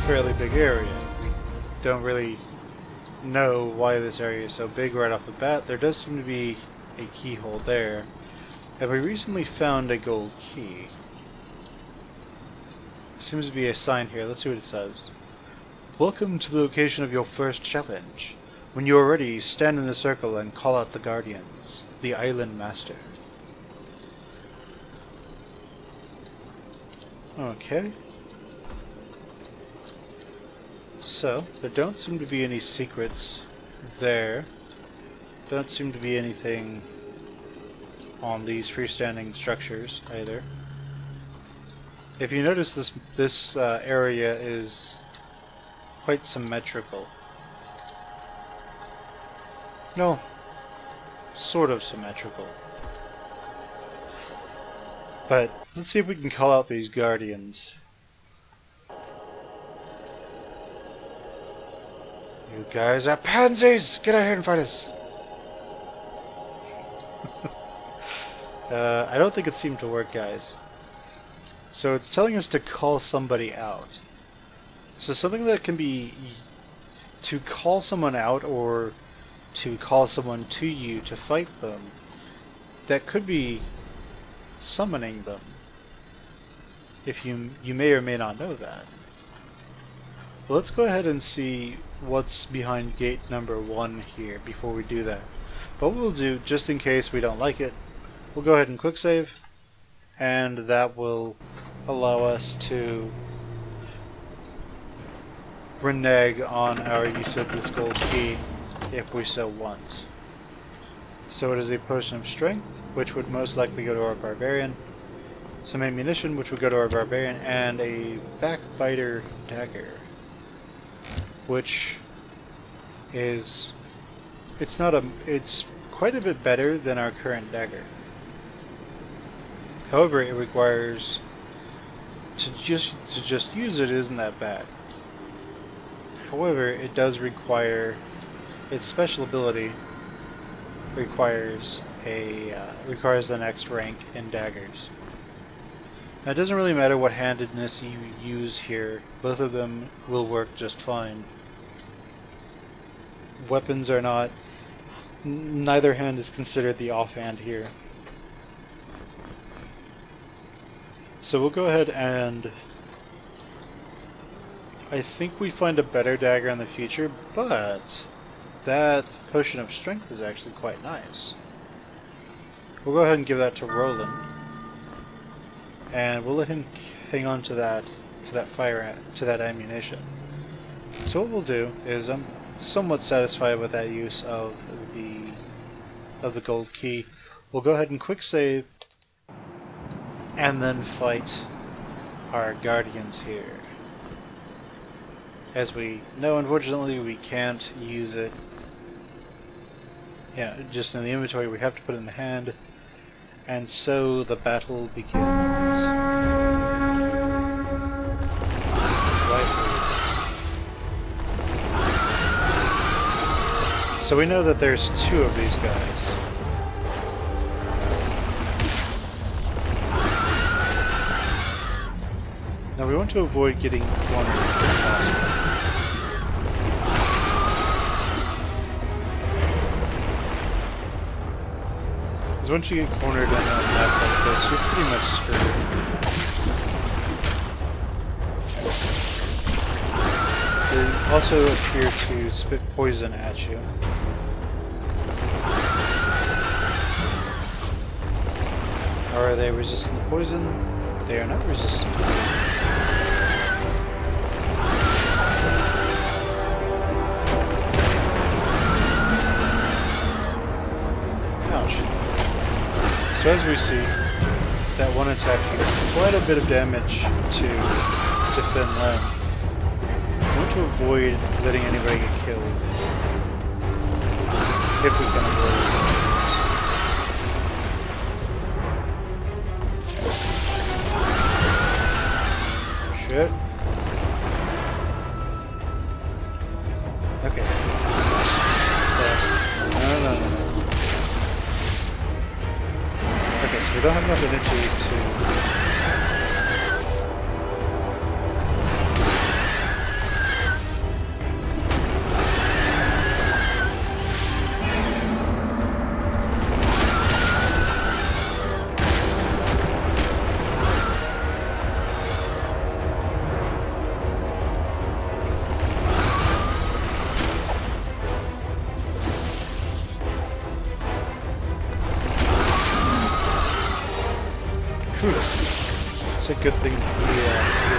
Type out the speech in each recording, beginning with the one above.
fairly big area. We don't really know why this area is so big right off the bat. There does seem to be a keyhole there. And we recently found a gold key. Seems to be a sign here. Let's see what it says. Welcome to the location of your first challenge. When you are ready, stand in the circle and call out the guardians, the island master. Okay. So, there don't seem to be any secrets there. Don't seem to be anything on these freestanding structures either. If you notice, this area is quite symmetrical. No, sort of symmetrical. But let's see if we can call out these guardians. You guys are pansies! Get out here and fight us! I don't think it seemed to work, guys. So it's telling us to call somebody out. So something that can be to call someone out or to call someone to you to fight them, that could be summoning them. If you may or may not know that. But let's go ahead and see what's behind gate number 1 here before we do that. But what we'll do, just in case we don't like it, we'll go ahead and quick save, and that will allow us to renege on our use of this gold key if we so want. So it is a potion of strength, which would most likely go to our barbarian, some ammunition, which would go to our barbarian, and a backbiter dagger, which is it's quite a bit better than our current dagger. However, it requires to just use it isn't that bad. However, it does require its special ability requires the next rank in daggers. Now, it doesn't really matter what handedness you use here; both of them will work just fine. Weapons are not. Neither hand is considered the offhand here. So we'll go ahead and I think we find a better dagger in the future, but that potion of strength is actually quite nice. We'll go ahead and give that to Roland, and we'll let him hang on to that ammunition. So what we'll do is I'm somewhat satisfied with that use of the gold key. We'll go ahead and quick save, and then fight our guardians here. As we know, unfortunately, we can't use it. Yeah, just in the inventory. We have to put it in the hand, and so the battle begins. So we know that there's 2 of these guys. Now we want to avoid getting cornered if possible. Because once you get cornered in a map like this, you're pretty much screwed. They also appear to spit poison at you. Are they resistant to poison? They are not resistant to poison. So as we see, that one attack did quite a bit of damage to Fen Lynn. We want to avoid letting anybody get killed, if we can avoid it. Shit. Okay. So, no. Okay, so we don't have enough energy to... Whew. It's a good thing he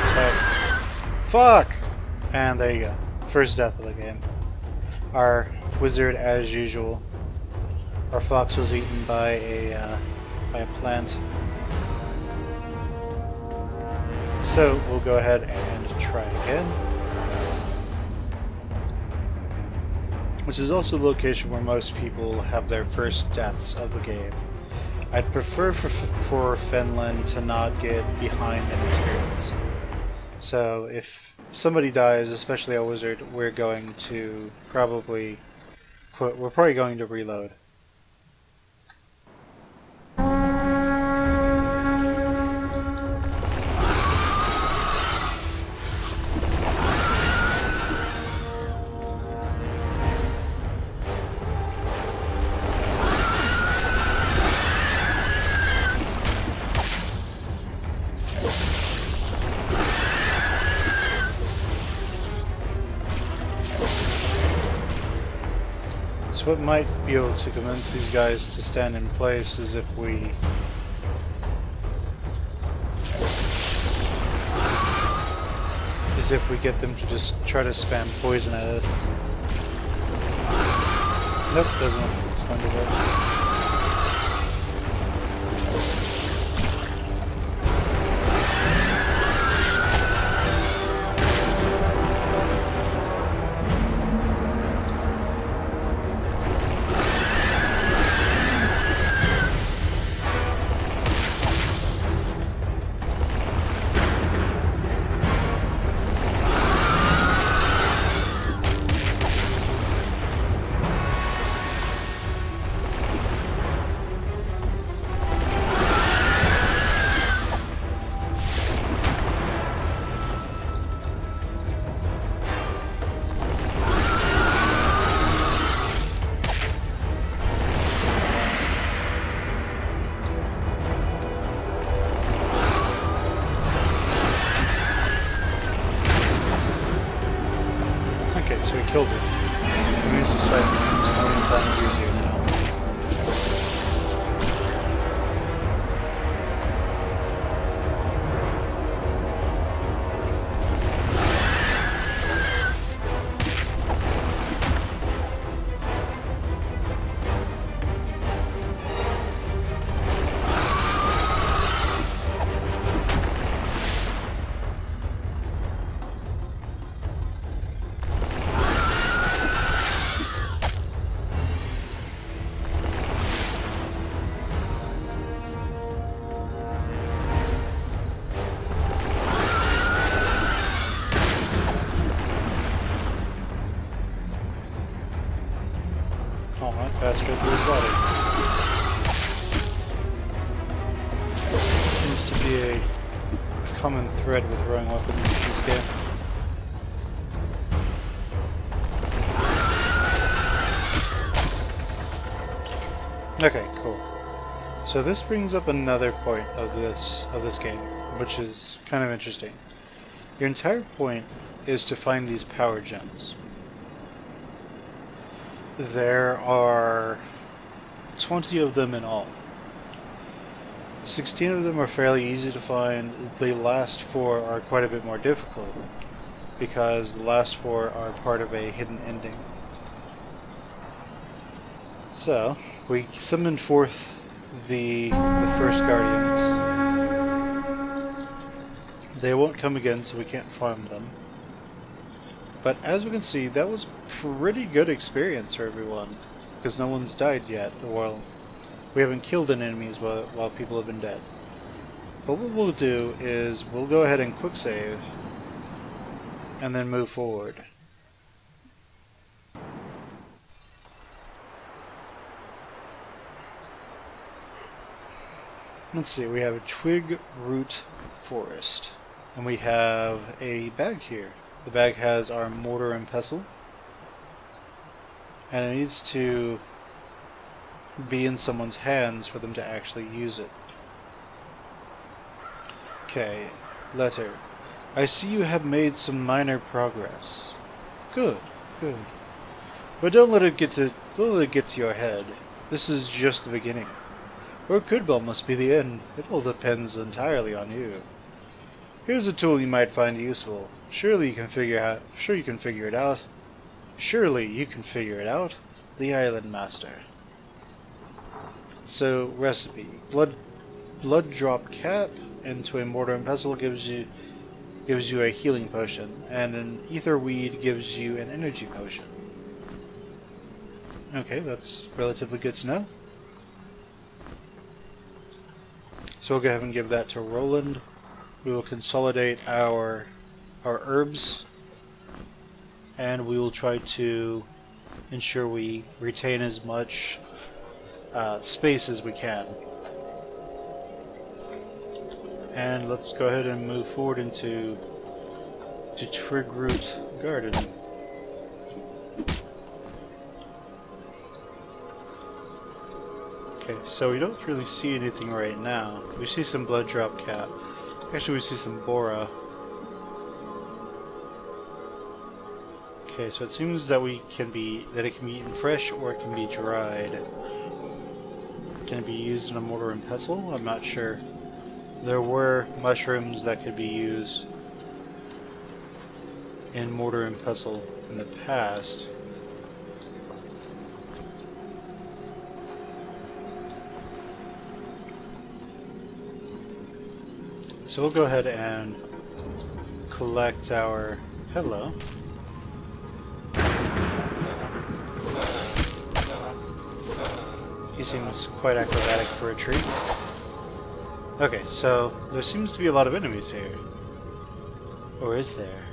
attacked. Fuck! And there you go. First death of the game. Our wizard, as usual. Our fox was eaten by a plant. So we'll go ahead and try again. This is also the location where most people have their first deaths of the game. I'd prefer for Fen Lynn to not get behind in experience. So if somebody dies, especially a wizard, we're going to probably going to reload. What might be able to convince these guys to stand in place is if we get them to just try to spam poison at us. Nope, doesn't look like it's going to work. Okay, so he killed it. It means this fight becomes a million times easier now. Oh, that passed right through his body. Seems to be a common thread with throwing weapons in this game. Okay, cool. So this brings up another point of this game, which is kind of interesting. Your entire point is to find these power gems. There are 20 of them in all. 16 of them are fairly easy to find. The last 4 are quite a bit more difficult, because the last 4 are part of a hidden ending. So, we summoned forth the first guardians. They won't come again, so we can't farm them. But as we can see, that was pretty good experience for everyone, because no one's died yet. Well, we haven't killed any enemies while people have been dead. But what we'll do is we'll go ahead and quick save, and then move forward. Let's see, we have a twig root forest, and we have a bag here. The bag has our mortar and pestle, and it needs to be in someone's hands for them to actually use it. Okay, letter. I see you have made some minor progress. Good, good. But don't let it get to your head. This is just the beginning. Or it could almost be the end. It all depends entirely on you. Here's a tool you might find useful. Surely you can figure it out. Surely you can figure it out. The Island Master. So, recipe. Blood drop cap into a mortar and pestle gives you a healing potion, and an ether weed gives you an energy potion. Okay, that's relatively good to know. So we'll go ahead and give that to Roland. We will consolidate our herbs, and we will try to ensure we retain as much space as we can. And let's go ahead and move forward into Trigroot Garden. Okay, so we don't really see anything right now. We see some blood drop cap. Actually, we see some bora. Okay, so it seems that it can be eaten fresh or it can be dried. Can it be used in a mortar and pestle? I'm not sure. There were mushrooms that could be used in mortar and pestle in the past. So we'll go ahead and collect our... Hello. He seems quite acrobatic for a tree. Okay, so there seems to be a lot of enemies here. Or is there?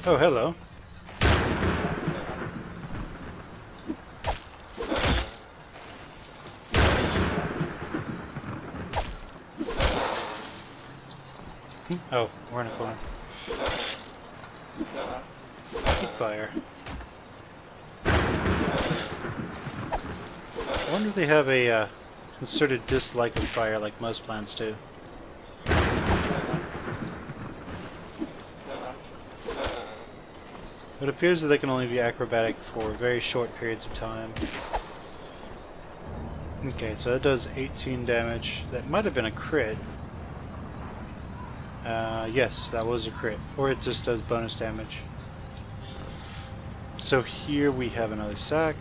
Oh, hello. Oh, we're in a corner. Heat fire. I wonder if they have a concerted dislike of fire like most plants do. It appears that they can only be acrobatic for very short periods of time. Okay, so that does 18 damage. That might have been a crit. Yes, that was a crit. Or it just does bonus damage. So here we have another sack.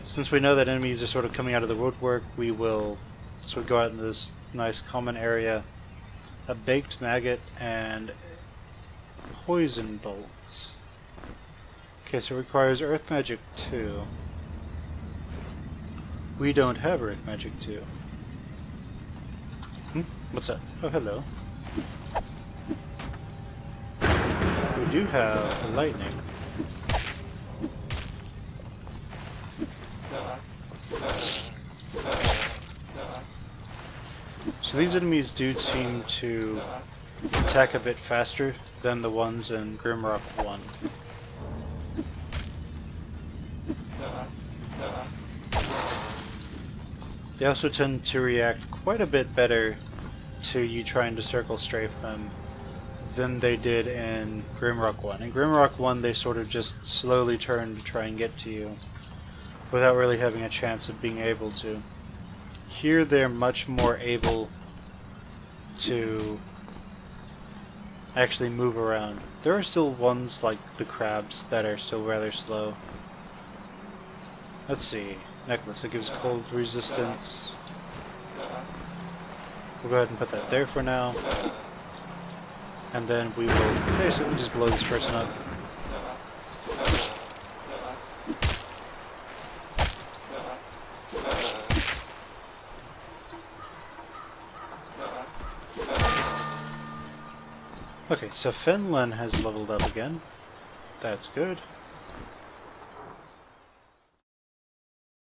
Since we know that enemies are sort of coming out of the woodwork, we will sort of go out into this nice common area. A baked maggot and poison bolts. Okay, so it requires earth magic 2. We don't have earth magic 2. What's that? Oh, hello. We do have lightning. So these enemies do seem to attack a bit faster than the ones in Grimrock 1. They also tend to react quite a bit better to you trying to circle strafe them than they did in Grimrock 1. In Grimrock 1 they sort of just slowly turn to try and get to you without really having a chance of being able to. Here they're much more able to actually move around. There are still ones like the crabs that are still rather slow. Let's see. Necklace, it gives cold resistance. We'll go ahead and put that there for now. And then we will basically just blow this person up. Okay, so Fen Lynn has leveled up again. That's good.